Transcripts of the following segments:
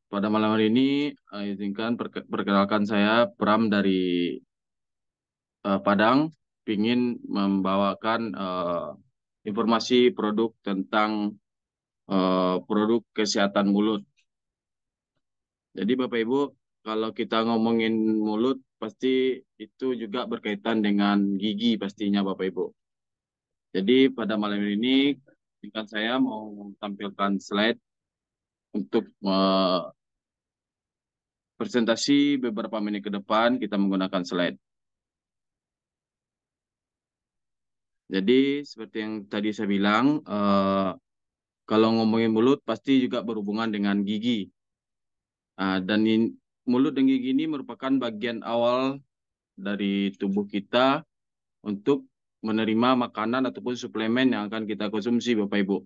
Pada malam hari ini, izinkan perkenalkan saya Pram dari Padang, ingin membawakan informasi produk tentang produk kesehatan mulut. Jadi Bapak Ibu, kalau kita ngomongin mulut, pasti itu juga berkaitan dengan gigi pastinya Bapak Ibu. Jadi pada malam ini, izinkan saya mau tampilkan slide untuk presentasi beberapa menit ke depan kita menggunakan slide. Jadi seperti yang tadi saya bilang, kalau ngomongin mulut pasti juga berhubungan dengan gigi. Dan mulut dan gigi ini merupakan bagian awal dari tubuh kita untuk menerima makanan ataupun suplemen yang akan kita konsumsi, Bapak Ibu.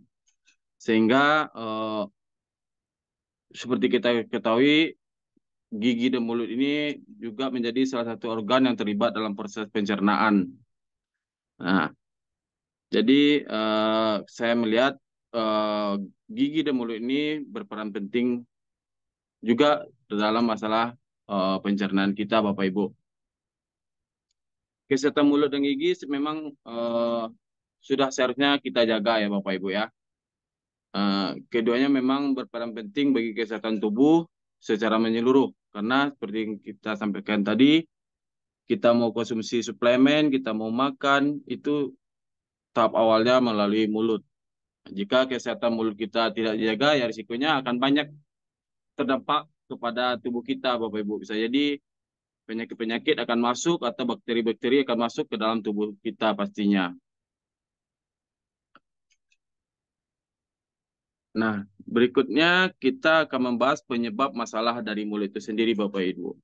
Sehingga seperti kita ketahui, gigi dan mulut ini juga menjadi salah satu organ yang terlibat dalam proses pencernaan. Nah, jadi saya melihat eh, gigi dan mulut ini berperan penting juga dalam masalah pencernaan kita, Bapak Ibu. Kesehatan mulut dan gigi memang sudah seharusnya kita jaga ya, Bapak Ibu ya. Keduanya memang berperan penting bagi kesehatan tubuh secara menyeluruh. Karena seperti yang kita sampaikan tadi, kita mau konsumsi suplemen, kita mau makan, itu tahap awalnya melalui mulut. Jika kesehatan mulut kita tidak dijaga, ya risikonya akan banyak terdampak kepada tubuh kita, Bapak Ibu. Bisa jadi penyakit-penyakit akan masuk atau bakteri-bakteri akan masuk ke dalam tubuh kita pastinya. Nah, berikutnya kita akan membahas penyebab masalah dari mulut itu sendiri, Bapak Ibu.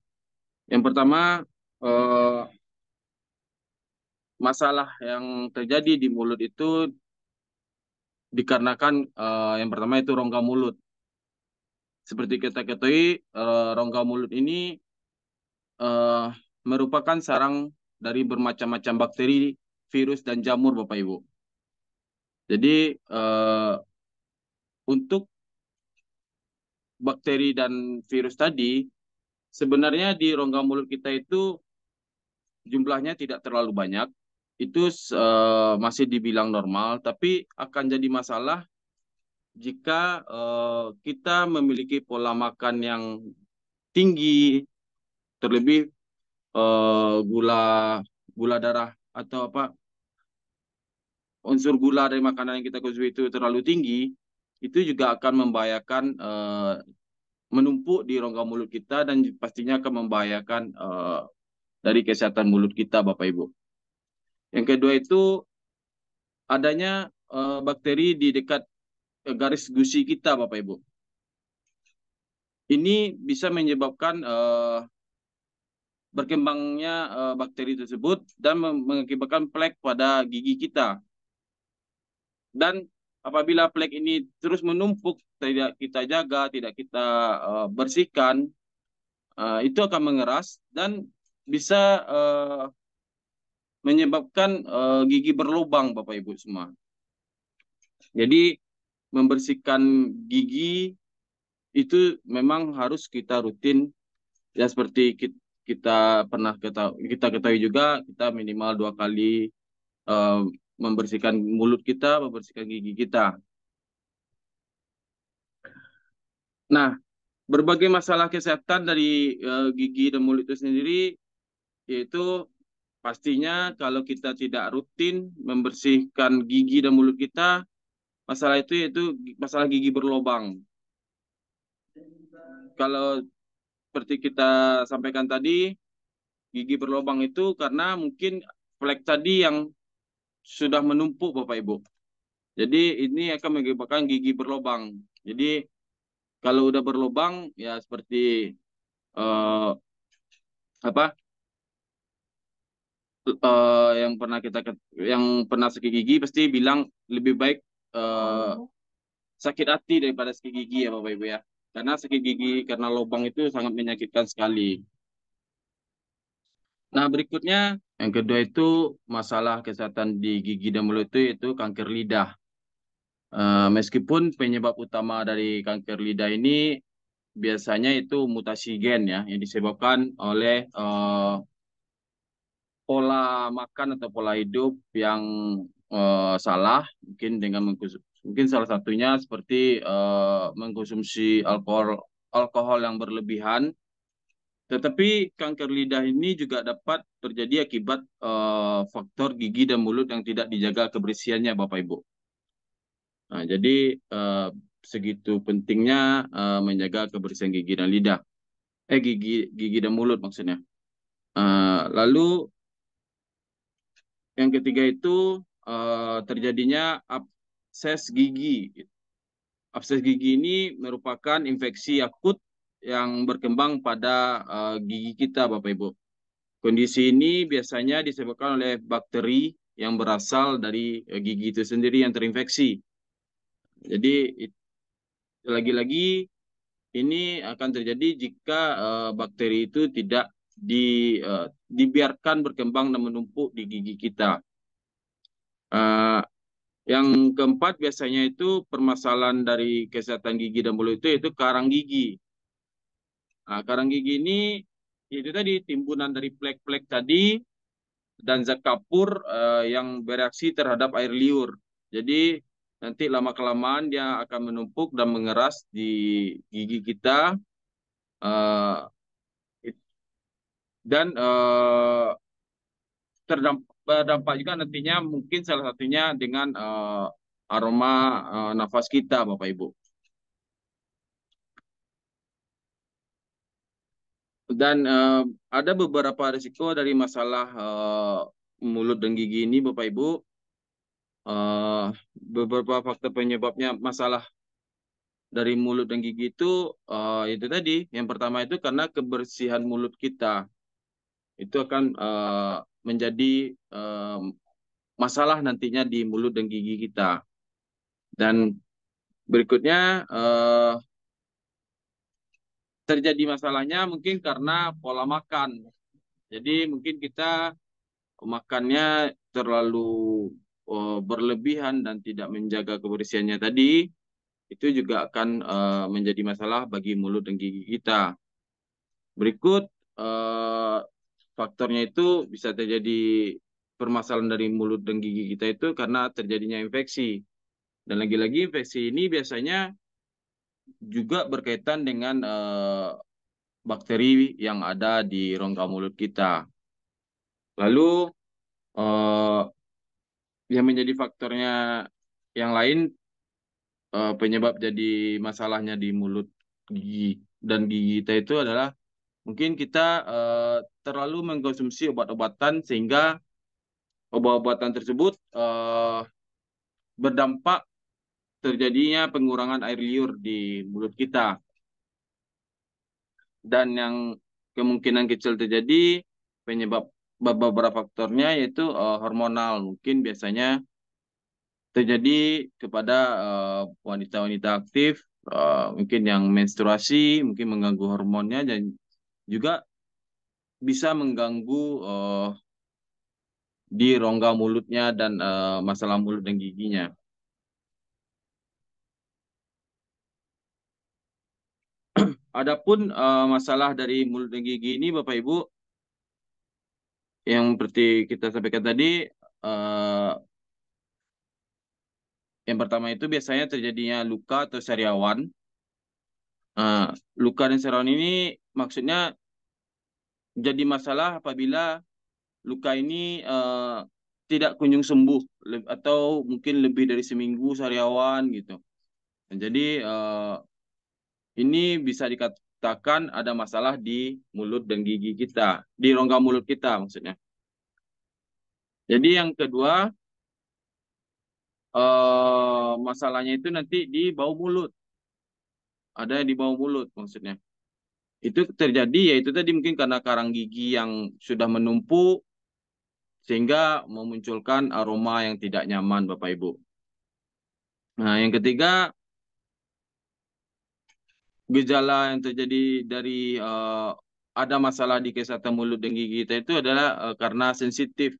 Yang pertama, eh, masalah yang terjadi di mulut itu dikarenakan yang pertama itu rongga mulut. Seperti kita ketahui, rongga mulut ini eh, merupakan sarang dari bermacam-macam bakteri, virus, dan jamur, Bapak Ibu. Jadi, untuk bakteri dan virus tadi, sebenarnya di rongga mulut kita itu jumlahnya tidak terlalu banyak. Itu masih dibilang normal, tapi akan jadi masalah jika kita memiliki pola makan yang tinggi, terlebih gula gula darah atau apa unsur gula dari makanan yang kita konsumsi itu terlalu tinggi, itu juga akan membahayakan menumpuk di rongga mulut kita dan pastinya akan membahayakan dari kesehatan mulut kita, Bapak Ibu. Yang kedua itu adanya bakteri di dekat garis gusi kita, Bapak Ibu. Ini bisa menyebabkan berkembangnya bakteri tersebut dan mengakibatkan plek pada gigi kita. Dan apabila plek ini terus menumpuk, tidak kita jaga, tidak kita bersihkan, itu akan mengeras dan bisa menyebabkan gigi berlubang, Bapak Ibu semua. Jadi membersihkan gigi itu memang harus kita rutin ya seperti kita ketahui juga kita minimal 2 kali eh, membersihkan mulut kita, membersihkan gigi kita. Nah, berbagai masalah kesehatan dari gigi dan mulut itu sendiri yaitu pastinya kalau kita tidak rutin membersihkan gigi dan mulut kita, masalah itu yaitu masalah gigi berlubang. Kalau seperti kita sampaikan tadi, gigi berlubang itu karena mungkin flek tadi yang sudah menumpuk, Bapak Ibu. Jadi ini akan menyebabkan gigi berlubang. Jadi kalau udah berlubang ya seperti eh, apa yang pernah sakit gigi pasti bilang lebih baik sakit hati daripada sakit gigi ya Bapak Ibu ya. Karena sakit gigi karena lubang itu sangat menyakitkan sekali. Nah, berikutnya yang kedua itu masalah kesehatan di gigi dan mulut itu kanker lidah. Meskipun penyebab utama dari kanker lidah ini biasanya itu mutasi gen ya yang disebabkan oleh pola makan atau pola hidup yang salah, mungkin dengan mungkin salah satunya seperti mengkonsumsi alkohol yang berlebihan. Tetapi kanker lidah ini juga dapat terjadi akibat faktor gigi dan mulut yang tidak dijaga kebersihannya, Bapak Ibu. Nah, jadi segitu pentingnya menjaga kebersihan gigi dan lidah, gigi dan mulut maksudnya. Lalu yang ketiga itu terjadinya abses gigi. Abses gigi ini merupakan infeksi akut yang berkembang pada gigi kita, Bapak Ibu. Kondisi ini biasanya disebabkan oleh bakteri yang berasal dari gigi itu sendiri yang terinfeksi. Jadi lagi-lagi ini akan terjadi jika bakteri itu tidak dibiarkan berkembang dan menumpuk di gigi kita. Uh, yang keempat biasanya itu permasalahan dari kesehatan gigi dan mulut itu yaitu karang gigi. Nah, karang gigi ini itu tadi timbunan dari plek-plek tadi dan zat kapur yang bereaksi terhadap air liur. Jadi nanti lama-kelamaan dia akan menumpuk dan mengeras di gigi kita uh, dan berdampak juga nantinya mungkin salah satunya dengan aroma nafas kita, Bapak Ibu. Dan ada beberapa risiko dari masalah mulut dan gigi ini, Bapak Ibu. Beberapa faktor penyebabnya masalah dari mulut dan gigi itu tadi. Yang pertama itu karena kebersihan mulut kita. Itu akan menjadi masalah nantinya di mulut dan gigi kita. Dan berikutnya terjadi masalahnya mungkin karena pola makan. Jadi mungkin kita makannya terlalu berlebihan dan tidak menjaga kebersihannya tadi, itu juga akan menjadi masalah bagi mulut dan gigi kita. Berikut eh, faktornya itu bisa terjadi permasalahan dari mulut dan gigi kita itu karena terjadinya infeksi. Dan lagi-lagi infeksi ini biasanya juga berkaitan dengan bakteri yang ada di rongga mulut kita. Lalu eh, yang menjadi faktornya yang lain penyebab jadi masalahnya di mulut gigi dan gigi kita itu adalah mungkin kita terlalu mengkonsumsi obat-obatan sehingga obat-obatan tersebut berdampak terjadinya pengurangan air liur di mulut kita. Dan yang kemungkinan kecil terjadi penyebab beberapa faktornya yaitu hormonal. Mungkin biasanya terjadi kepada wanita-wanita aktif, mungkin yang menstruasi, mungkin mengganggu hormonnya dan juga bisa mengganggu di rongga mulutnya dan masalah mulut dan giginya. Adapun masalah dari mulut dan gigi ini, Bapak Ibu, yang seperti kita sampaikan tadi, eh, yang pertama itu biasanya terjadinya luka atau sariawan. Eh, Luka dan sariawan ini maksudnya jadi masalah apabila luka ini tidak kunjung sembuh atau mungkin lebih dari seminggu sariawan gitu. Nah, jadi ini bisa dikatakan ada masalah di mulut dan gigi kita, di rongga mulut kita maksudnya. Jadi yang kedua masalahnya itu nanti di bau mulut, ada yang di bau mulut maksudnya. Itu terjadi yaitu tadi mungkin karena karang gigi yang sudah menumpuk sehingga memunculkan aroma yang tidak nyaman, Bapak Ibu. Nah, yang ketiga, gejala yang terjadi dari ada masalah di kesehatan mulut dan gigi kita itu adalah karena sensitif.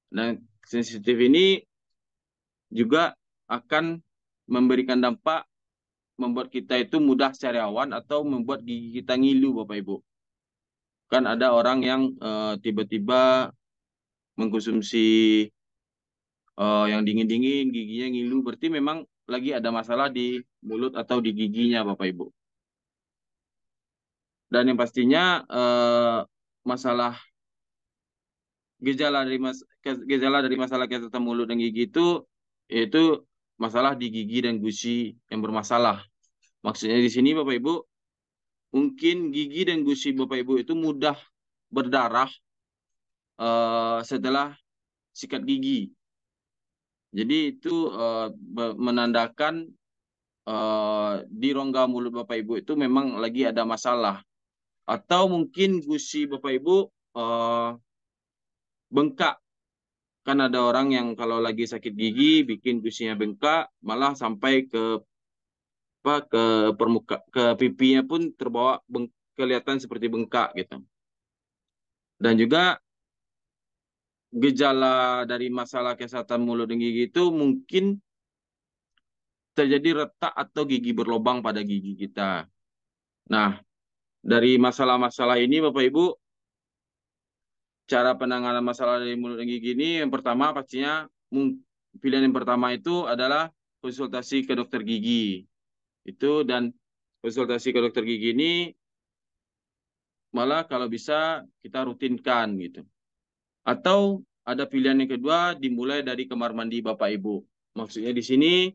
Dan sensitif ini juga akan memberikan dampak membuat kita itu mudah sariawan atau membuat gigi kita ngilu, Bapak Ibu. Kan ada orang yang tiba-tiba mengkonsumsi yang dingin-dingin, giginya ngilu, berarti memang lagi ada masalah di mulut atau di giginya, Bapak Ibu. Dan yang pastinya masalah gejala dari masalah kesehatan mulut dan gigi itu yaitu masalah di gigi dan gusi yang bermasalah. Maksudnya di sini Bapak Ibu, mungkin gigi dan gusi Bapak Ibu itu mudah berdarah setelah sikat gigi. Jadi itu menandakan di rongga mulut Bapak Ibu itu memang lagi ada masalah. Atau mungkin gusi Bapak Ibu bengkak. Kan ada orang yang kalau lagi sakit gigi bikin gusinya bengkak, malah sampai ke apa ke pipinya pun terbawa kelihatan seperti bengkak gitu. Dan juga gejala dari masalah kesehatan mulut dan gigi itu mungkin terjadi retak atau gigi berlubang pada gigi kita. Nah, dari masalah-masalah ini Bapak Ibu, cara penanganan masalah dari mulut dan gigi ini yang pertama pastinya pilihan yang pertama itu adalah konsultasi ke dokter gigi. Itu dan konsultasi ke dokter gigi ini malah kalau bisa kita rutinkan gitu. Atau ada pilihan yang kedua dimulai dari kamar mandi Bapak Ibu. Maksudnya di sini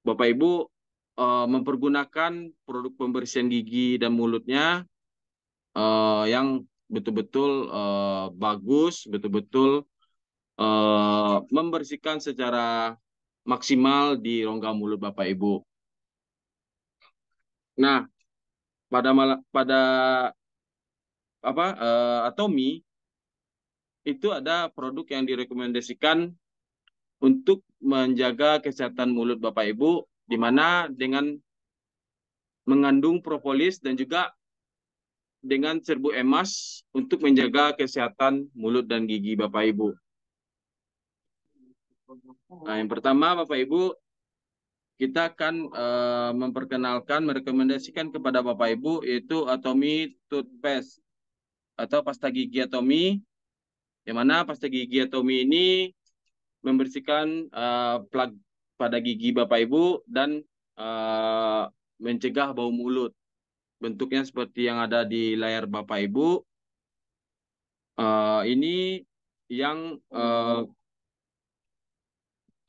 Bapak Ibu mempergunakan produk pembersihan gigi dan mulutnya yang betul-betul bagus, betul-betul membersihkan secara maksimal di rongga mulut Bapak Ibu. Nah, pada Atomi itu ada produk yang direkomendasikan untuk menjaga kesehatan mulut Bapak Ibu, di mana dengan mengandung propolis dan juga dengan serbuk emas untuk menjaga kesehatan mulut dan gigi Bapak Ibu. Nah, yang pertama Bapak Ibu, kita akan merekomendasikan kepada Bapak Ibu yaitu Atomi Toothpaste atau pasta gigi Atomi, yang mana pasta gigi Atomi ini membersihkan plak pada gigi Bapak Ibu dan mencegah bau mulut. Bentuknya seperti yang ada di layar Bapak Ibu. Ini yang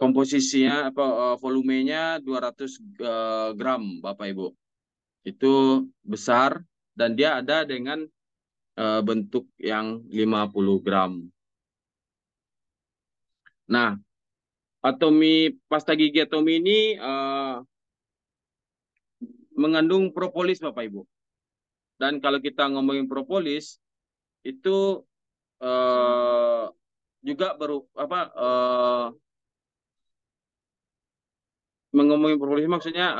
komposisinya volumenya 200 gram Bapak Ibu. Itu besar dan dia ada dengan bentuk yang 50 gram. Nah, pasta gigi Atomi ini mengandung propolis Bapak Ibu. Dan kalau kita ngomongin propolis itu juga mengomongin propolis maksudnya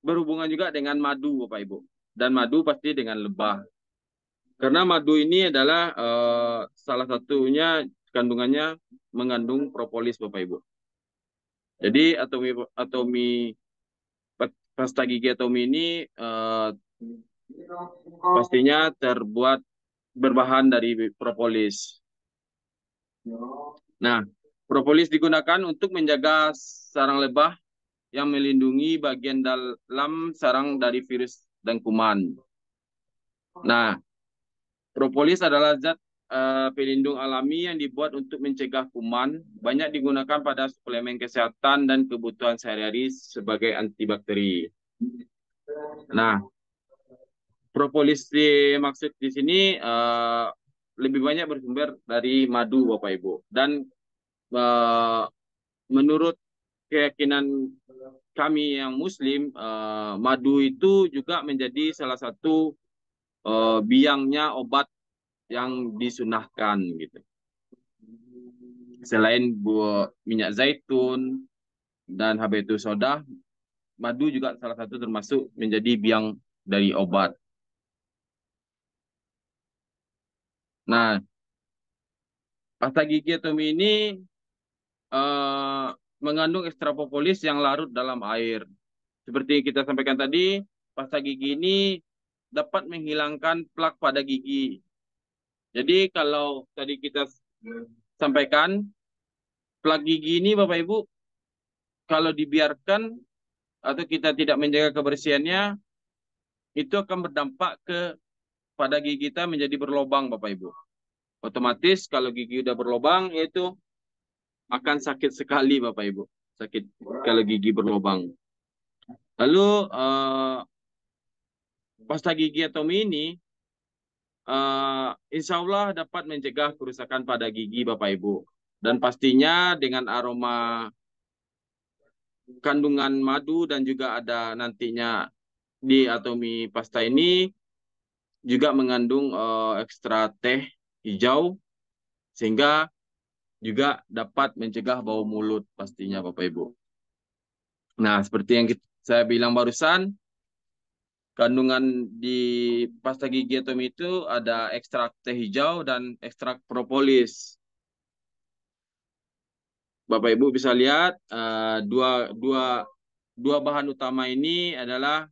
berhubungan juga dengan madu Bapak Ibu. Dan madu pasti dengan lebah. Karena madu ini adalah salah satunya kandungannya mengandung propolis Bapak Ibu. Jadi atomi pasta gigi Atomi ini pastinya berbahan dari propolis. Nah, propolis digunakan untuk menjaga sarang lebah yang melindungi bagian dalam sarang dari virus dan kuman. Nah, propolis adalah zat pelindung alami yang dibuat untuk mencegah kuman, banyak digunakan pada suplemen kesehatan dan kebutuhan sehari-hari sebagai antibakteri. Nah, propolis dimaksud di sini lebih banyak bersumber dari madu, Bapak Ibu. Dan menurut keyakinan kami yang Muslim, madu itu juga menjadi salah satu biangnya obat yang disunahkan gitu. Selain minyak zaitun dan habatus soda, madu juga salah satu termasuk menjadi biang dari obat. Nah, pasta gigi Atomi ini mengandung ekstra propolis yang larut dalam air. seperti kita sampaikan tadi, pasta gigi ini dapat menghilangkan plak pada gigi. Jadi kalau tadi kita sampaikan, plak gigi ini Bapak Ibu, kalau dibiarkan atau kita tidak menjaga kebersihannya, itu akan berdampak pada gigi kita menjadi berlobang Bapak Ibu. Otomatis kalau gigi udah berlobang, itu akan sakit sekali Bapak Ibu. Sakit kalau gigi berlobang. Lalu pasta gigi Atomi ini insya Allah dapat mencegah kerusakan pada gigi Bapak Ibu. Dan pastinya dengan aroma kandungan madu dan juga ada nantinya di Atomi pasta ini juga mengandung ekstra teh hijau sehingga juga dapat mencegah bau mulut pastinya Bapak Ibu. Nah, seperti yang saya bilang barusan, kandungan di pasta gigi Atomi itu ada ekstrak teh hijau dan ekstrak propolis. Bapak Ibu bisa lihat dua dua dua bahan utama ini adalah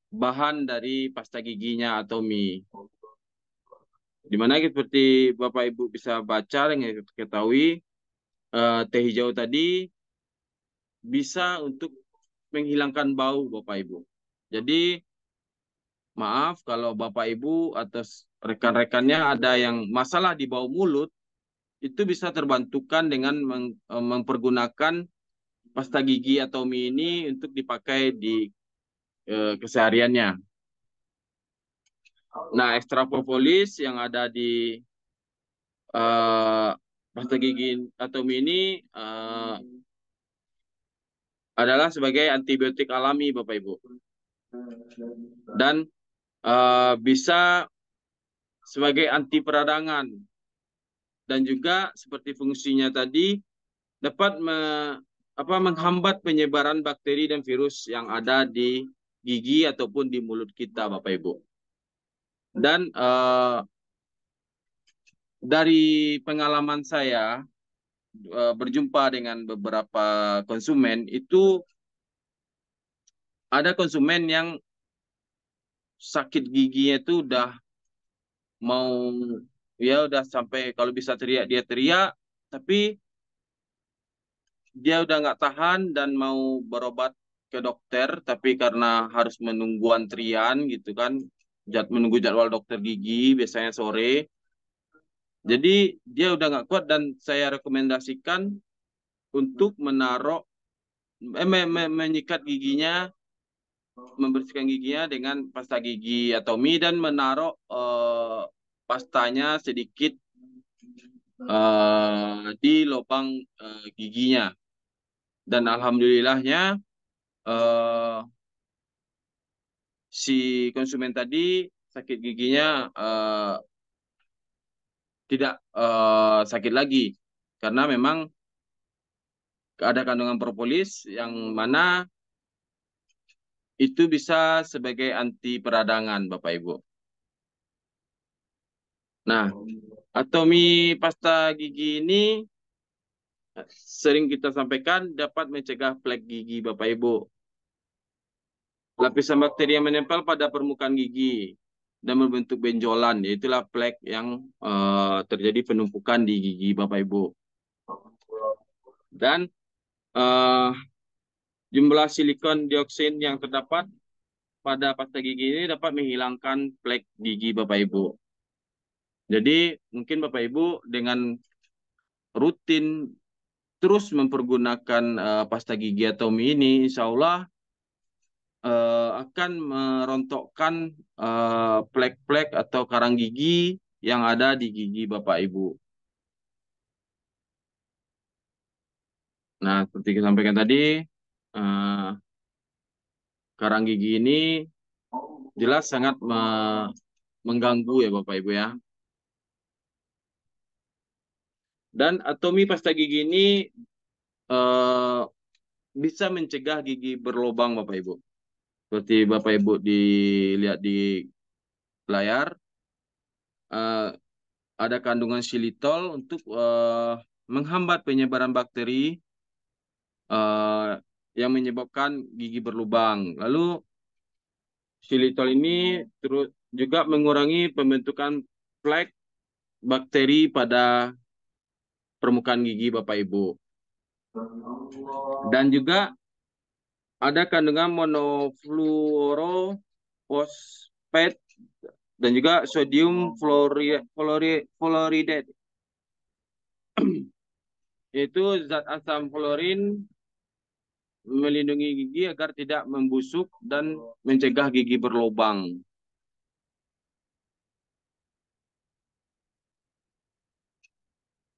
bahan dari pasta giginya Atomi. Dimana seperti Bapak Ibu bisa baca dan ketahui teh hijau tadi bisa untuk menghilangkan bau Bapak Ibu. Jadi maaf kalau Bapak Ibu atau rekan-rekannya ada yang masalah di bau mulut, itu bisa terbantukan dengan mempergunakan pasta gigi atau mie ini untuk dipakai di kesehariannya. Nah, ekstra propolis yang ada di pasta gigi atau mie ini adalah sebagai antibiotik alami, Bapak Ibu. Dan bisa sebagai anti peradangan. Dan juga seperti fungsinya tadi, dapat menghambat penyebaran bakteri dan virus yang ada di gigi ataupun di mulut kita, Bapak Ibu. Dan dari pengalaman saya berjumpa dengan beberapa konsumen, itu ada konsumen yang sakit giginya itu udah mau, ya udah sampai kalau bisa teriak dia teriak, tapi dia udah nggak tahan dan mau berobat ke dokter, tapi karena harus menunggu antrian gitu kan, menunggu jadwal dokter gigi biasanya sore, jadi dia udah nggak kuat dan saya rekomendasikan untuk menyikat giginya, membersihkan giginya dengan pasta gigi atau mie dan menaruh pastanya sedikit di lubang giginya. Dan alhamdulillahnya eh, si konsumen tadi sakit giginya tidak sakit lagi karena memang ada kandungan propolis yang mana itu bisa sebagai anti peradangan Bapak Ibu. Nah, Atomi pasta gigi ini sering kita sampaikan dapat mencegah flek gigi Bapak Ibu. Lapisan bakteri yang menempel pada permukaan gigi dan membentuk benjolan, yaitulah flek yang terjadi penumpukan di gigi Bapak Ibu. Dan jumlah silikon dioksin yang terdapat pada pasta gigi ini dapat menghilangkan flek gigi Bapak Ibu. Jadi mungkin Bapak Ibu dengan rutin terus mempergunakan pasta gigi atau mie ini, insya Allah akan merontokkan flek-flek atau karang gigi yang ada di gigi Bapak Ibu. Nah, seperti kita sampaikan tadi, eh, karang gigi ini jelas sangat mengganggu ya Bapak Ibu ya. Dan atomi pasta gigi ini eh, bisa mencegah gigi berlubang Bapak Ibu. Seperti Bapak Ibu dilihat di layar, eh, ada kandungan xilitol untuk menghambat penyebaran bakteri yang menyebabkan gigi berlubang. Lalu xylitol ini terus juga mengurangi pembentukan flek bakteri pada permukaan gigi Bapak Ibu. Dan juga ada kandungan monofluorofosfat dan juga sodium fluoride, yaitu zat asam fluorin melindungi gigi agar tidak membusuk dan mencegah gigi berlubang.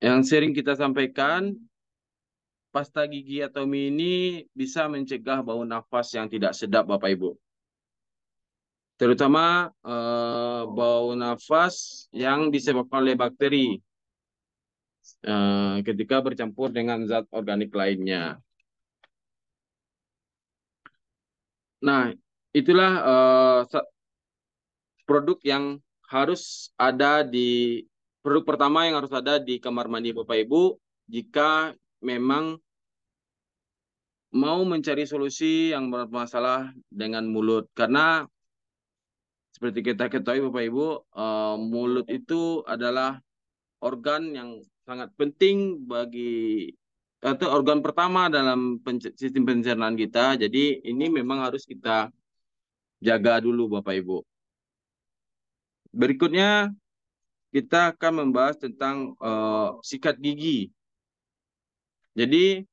Yang sering kita sampaikan, pasta gigi atau mie ini bisa mencegah bau nafas yang tidak sedap, Bapak Ibu. Terutama bau nafas yang disebabkan oleh bakteri ketika bercampur dengan zat organik lainnya. Nah, itulah produk yang harus ada di produk pertama yang harus ada di kamar mandi Bapak Ibu jika memang mau mencari solusi yang bermasalah dengan mulut. Karena seperti kita ketahui Bapak Ibu, mulut itu adalah organ yang sangat penting bagi atau organ pertama dalam sistem pencernaan kita. Jadi ini memang harus kita jaga dulu Bapak Ibu. Berikutnya kita akan membahas tentang sikat gigi. Jadi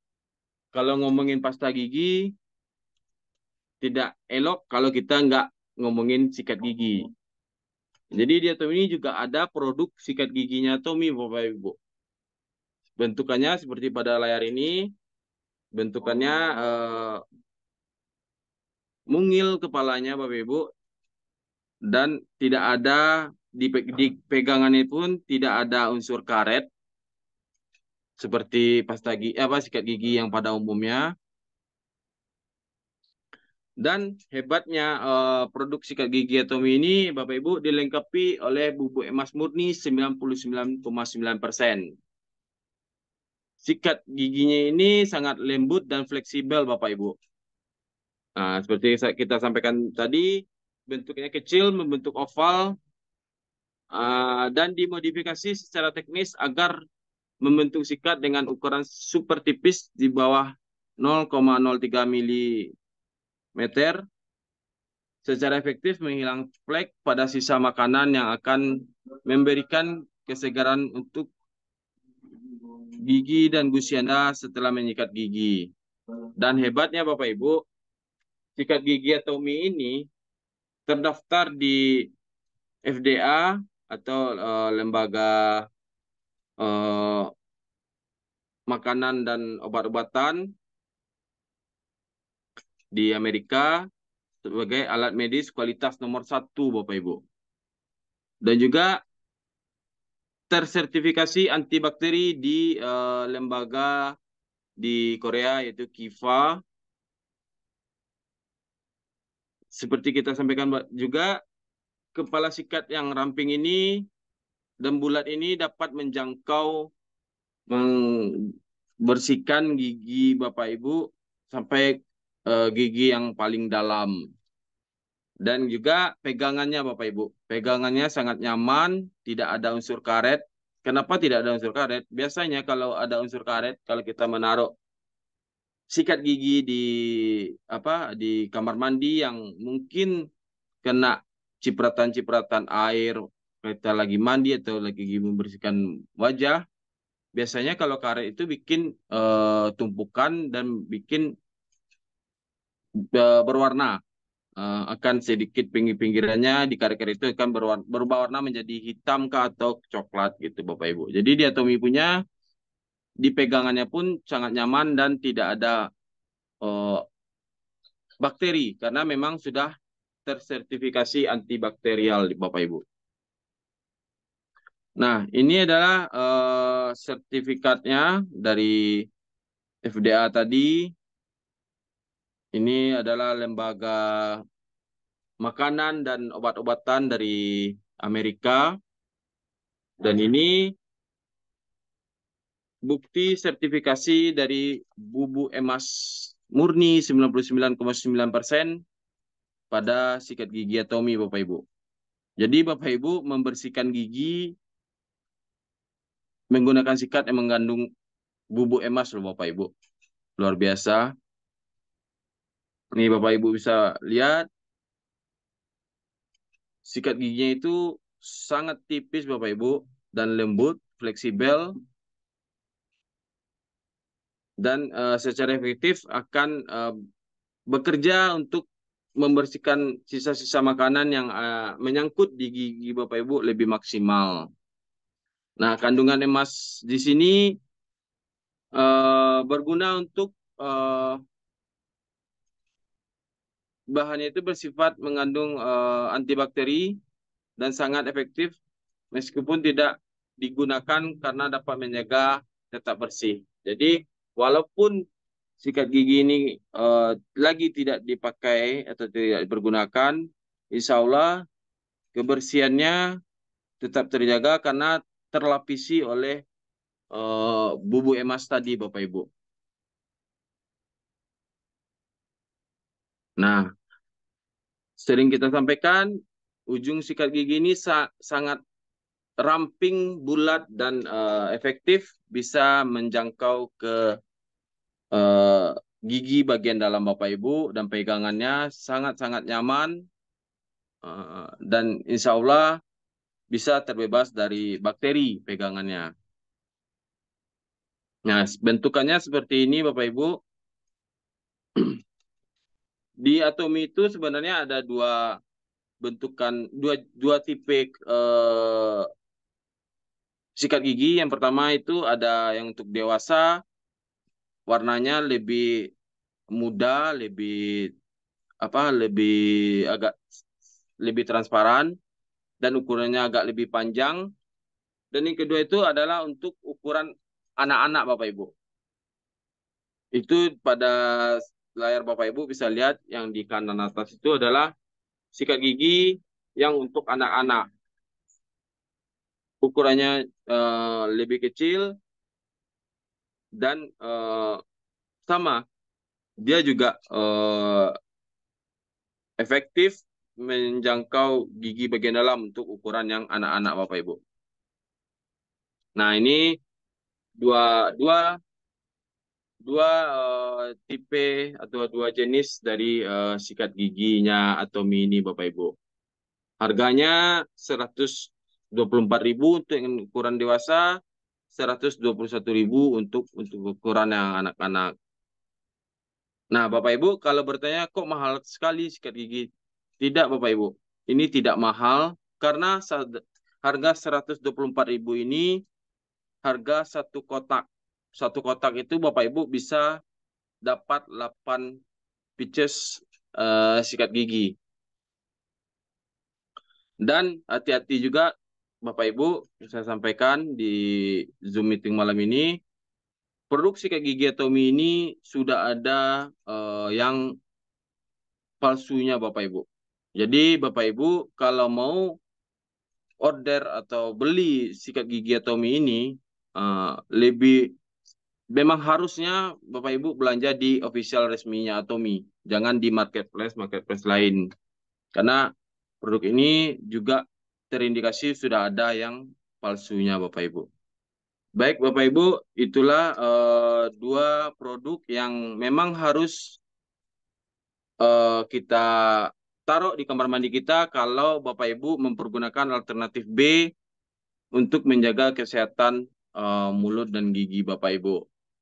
kalau ngomongin pasta gigi tidak elok kalau kita nggak ngomongin sikat gigi. Jadi di Atomi ini juga ada produk sikat giginya Atomi Bapak Ibu. Bentukannya seperti pada layar ini. Bentukannya mungil kepalanya Bapak Ibu. Dan tidak ada di pegangannya pun tidak ada unsur karet. Seperti pasta gigi, sikat gigi yang pada umumnya. Dan hebatnya produk sikat gigi Atomi ini Bapak Ibu dilengkapi oleh bubuk emas murni 99,9%. Sikat giginya ini sangat lembut dan fleksibel Bapak Ibu. Nah, seperti kita sampaikan tadi, bentuknya kecil, membentuk oval, dan dimodifikasi secara teknis agar membentuk sikat dengan ukuran super tipis di bawah 0,03 mm, secara efektif menghilang flek pada sisa makanan yang akan memberikan kesegaran untuk gigi dan gusi Anda setelah menyikat gigi. Dan hebatnya Bapak Ibu, sikat gigi atau mie ini terdaftar di FDA atau lembaga uh, makanan dan obat-obatan di Amerika sebagai alat medis kualitas nomor 1 Bapak Ibu. Dan juga tersertifikasi antibakteri di lembaga di Korea yaitu Kiva. Seperti kita sampaikan juga, kepala sikat yang ramping ini dan bulat ini dapat menjangkau membersihkan gigi Bapak Ibu sampai gigi yang paling dalam. Dan juga pegangannya Bapak Ibu. Pegangannya sangat nyaman, tidak ada unsur karet. Kenapa tidak ada unsur karet? Biasanya kalau ada unsur karet, kalau kita menaruh sikat gigi di kamar mandi yang mungkin kena cipratan-cipratan air, kita lagi mandi atau lagi membersihkan wajah, biasanya kalau karet itu bikin tumpukan dan bikin berwarna. Akan sedikit pinggir-pinggirannya di karet-karet itu akan berubah warna menjadi hitam atau coklat gitu Bapak Ibu. Jadi di Atomi punya di pegangannya pun sangat nyaman dan tidak ada bakteri karena memang sudah tersertifikasi antibakterial Bapak Ibu. Nah, ini adalah sertifikatnya dari FDA tadi. Ini adalah lembaga makanan dan obat-obatan dari Amerika. Dan ini bukti sertifikasi dari bubuk emas murni 99,9% pada sikat gigi Atomy, Bapak Ibu. Jadi Bapak Ibu membersihkan gigi menggunakan sikat yang mengandung bubuk emas loh Bapak Ibu. Luar biasa. Nih Bapak Ibu bisa lihat sikat giginya itu sangat tipis Bapak Ibu dan lembut, fleksibel, dan secara efektif akan bekerja untuk membersihkan sisa-sisa makanan yang menyangkut di gigi Bapak Ibu lebih maksimal. Nah, kandungan emas di sini berguna untuk bahannya itu bersifat mengandung antibakteri dan sangat efektif meskipun tidak digunakan karena dapat menjaga tetap bersih. Jadi walaupun sikat gigi ini lagi tidak dipakai atau tidak dipergunakan, insya Allah kebersihannya tetap terjaga karena terlapisi oleh bubuk emas tadi, Bapak Ibu. Nah, sering kita sampaikan, ujung sikat gigi ini sangat ramping, bulat, dan efektif, bisa menjangkau ke eh, gigi bagian dalam Bapak Ibu, dan pegangannya sangat-sangat nyaman, dan insya Allah bisa terbebas dari bakteri pegangannya. Nah, bentukannya seperti ini Bapak Ibu. Di Atomy itu sebenarnya ada dua bentukan, dua tipe sikat gigi. Yang pertama itu ada yang untuk dewasa, warnanya lebih muda, lebih agak lebih transparan, dan ukurannya agak lebih panjang. Dan yang kedua itu adalah untuk ukuran anak-anak Bapak Ibu. Itu pada layar Bapak Ibu bisa lihat yang di kanan atas itu adalah sikat gigi yang untuk anak-anak. Ukurannya lebih kecil dan sama, dia juga efektif menjangkau gigi bagian dalam untuk ukuran yang anak-anak Bapak Ibu. Nah, ini dua dua dua tipe atau dua jenis dari sikat giginya Atomy ini Bapak Ibu. Harganya 124.000 untuk yang ukuran dewasa, 121.000 untuk ukuran yang anak-anak. Nah, Bapak Ibu kalau bertanya kok mahal sekali sikat gigi? Tidak Bapak Ibu. Ini tidak mahal karena harga 124.000 ini harga satu kotak. Satu kotak itu Bapak Ibu bisa dapat 8 pieces sikat gigi. Dan hati-hati juga Bapak Ibu, saya sampaikan di Zoom meeting malam ini, produk sikat gigi Atomy ini sudah ada yang palsunya Bapak Ibu. Jadi Bapak Ibu kalau mau order atau beli sikat gigi Atomy ini, lebih memang harusnya Bapak Ibu belanja di official resminya Atomy, jangan di marketplace lain. Karena produk ini juga terindikasi sudah ada yang palsunya Bapak Ibu. Baik Bapak Ibu, itulah dua produk yang memang harus kita taruh di kamar mandi kita kalau Bapak Ibu mempergunakan alternatif B untuk menjaga kesehatan mulut dan gigi Bapak Ibu.